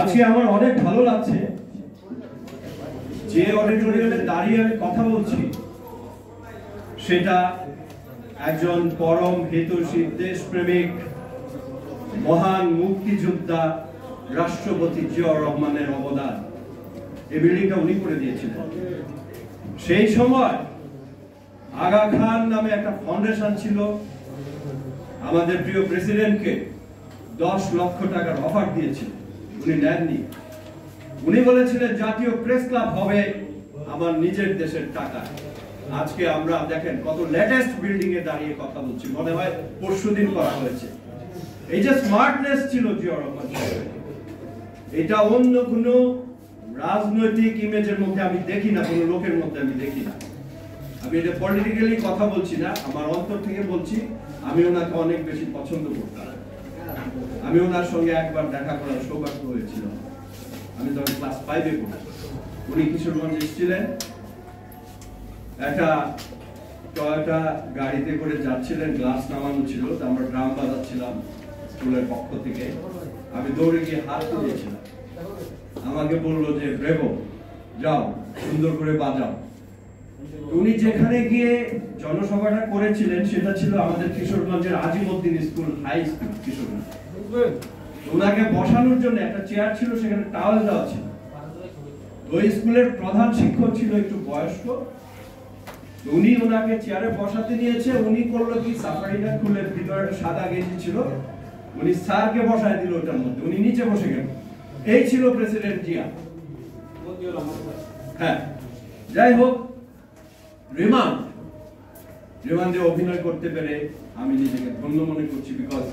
আজকে আমার অনেক ভালো লাগছে যে অডিটোরিয়ামে দাঁড়িয়ে আমি কথা বলছি সেটা একজন পরম হিতৈষী দেশপ্রেমিক মহান মুক্তিযোদ্ধা রাষ্ট্রপতি জিয়াউর রহমানের অবদান। এই বিল্ডিংটা উনি করে দিয়েছিলেন। সেই সময় আগা খান নামে একটা ফাউন্ডেশন ছিল, আমাদের প্রিয় প্রেসিডেন্টকে 10 লক্ষ টাকার অফার দিয়েছিল, উনি নেননি। উনি বলেছিলেন জাতীয় প্রেস ক্লাব হবে আমার নিজের দেশের টাকা। আজকে আমরা দেখেন কত লেটেস্ট বিল্ডিং এ দাঁড়িয়ে কথা বলছি, মনে হয় পরশুদিন করা হয়েছে। এই যে স্মার্টনেস ছিল জিয়াউর রহমান সাহেবের, এটা অন্য কোনো রাজনৈতিক ইমেজের মধ্যে আমি দেখি না, কোনো লোকের মধ্যে আমি দেখি না। আমি এটা পলিটিক্যালি কথা বলছি না, আমার অন্তর থেকে বলছি। আমি ওনাকে অনেক বেশি পছন্দ করতাম। আমি ওনার সঙ্গে একবার দেখা করার সৌভাগ্য হয়েছিল, আমি তখন ক্লাস 5-এ পড়ি। উনি কিশোরগঞ্জে এসেছিলেন, একটা টয়োটা গাড়িতে করে যাচ্ছিলেন, গ্লাস নামানো ছিল, তো আমরা ড্রাম বাজাচ্ছিলাম স্কুলের পক্ষ থেকে। আমি দৌড়ে গিয়ে হাত তুলেছিলাম, আমাকে বললো যে ব্রেভো, যাও সুন্দর করে বাজাও। উনি যেখানে গিয়ে জনসভাটা করেছিলেন সেটা ছিল আমাদের কিশোরগঞ্জের Azimuddin school, high school Kishoreganj. ওনাকে বসানোর জন্য একটা চেয়ার ছিল, সেখানে টাওয়েল দেওয়া ছিল। ওই স্কুলের প্রধান শিক্ষক ছিল একটু বয়স্ক, উনি ওনাকে চেয়ারে বসাতে নিয়েছে। উনি করলো কি, সাফারিটা খুলে ভিতরে সাদা গেঞ্জি ছিল, উনি স্যারকে বসায় দিল ওটার মধ্যে, উনি নিচে বসে গেল। এই ছিল প্রেসিডেন্ট জিয়া। হ্যাঁ, যাই হোক, রিমান্ডে অভিনয় করতে পেরে আমি নিজেকে ধন্য মনে করছি, বিকজ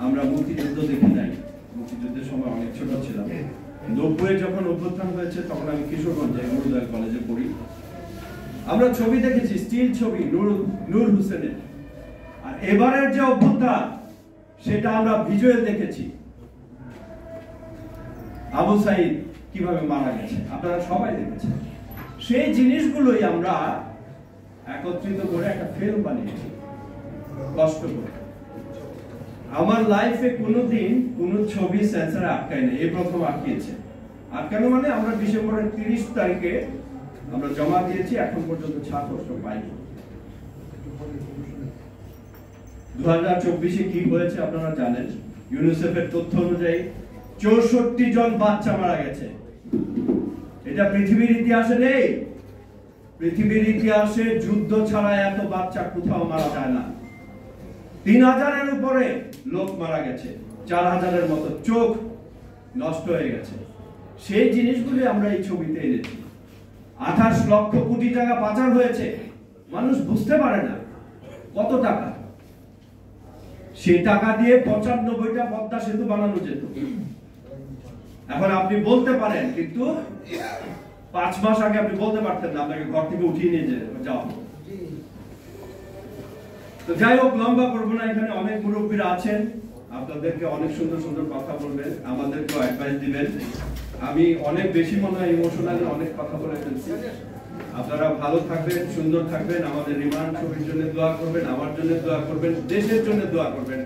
আমরা মুক্তিযুদ্ধ দেখি নাই। মুক্তিযুদ্ধের সময় অনেক ছোট ছিলাম। 90-এ যখন অভ্যুত্থান হয়েছে তখন আমি কিশোরগঞ্জে নুরুদয় কলেজে পড়ি। আমরা ছবি দেখেছি, স্টিল ছবি নূর হোসেনের। আর এবারের যে অভ্যুত্থান সেটা আমরা ভিজুয়াল দেখেছি, আবু সাইদ কিভাবে মারা গেছে, আপনারা সবাই দেখেছেন। সেই জিনিসগুলোই আমরা একত্রিত করে একটা ফিল্ম বানিয়েছি, কষ্ট করে। আমার লাইফে কোনোদিন কোনো ছবি সেন্সরে আটকায় না, এই প্রথম আটকিয়েছে। আটকানো মানে আমরা ডিসেম্বরের 30 তারিখে আমরা জমা দিয়েছি, এখন পর্যন্ত 7 বছর পাইনি। 2024-এ কি হয়েছে আপনারা জানেন। ইউনিসেফের তথ্য অনুযায়ী 64 জন বাচ্চা মারা গেছে। এটা পৃথিবীর ইতিহাসে নেই। পৃথিবীর ইতিহাসে যুদ্ধ ছাড়া এত বাচ্চা কোথাও মারা যায় না। 3000-এর উপরে লোক মারা গেছে, 4000-এর মতো চোখ নষ্ট হয়ে গেছে। সেই জিনিসগুলি আমরা এই ছবিতে এনেছি। 28 লক্ষ কোটি টাকা পাচার হয়েছে, মানুষ বুঝতে পারে না কত টাকা। সেই টাকা দিয়ে 95টা পদ্মা সেতু বানানো যেত। এখন আপনি বলতে পারেন, কিন্তু 5 মাস আগে আপনি বলতে পারতেন না, আপনাকে ঘর থেকে উঠিয়ে নিয়ে যাও। তো যাই হোক, লম্বা করবো না। এখানে অনেক মুরব্বীরা আছেন, আপনাদেরকে অনেক সুন্দর সুন্দর কথা বলবেন, আমাদেরকেও অ্যাডভাইস দিবেন। আমি অনেক বেশি মনে হয় ইমোশনালি অনেক কথা বলে ফেলছি। আপনারা ভালো থাকবেন, সুন্দর থাকবেন, আমাদের রিমান্ড ছবির জন্য দোয়া করবেন, আমার জন্য দোয়া করবেন, দেশের জন্য দোয়া করবেন।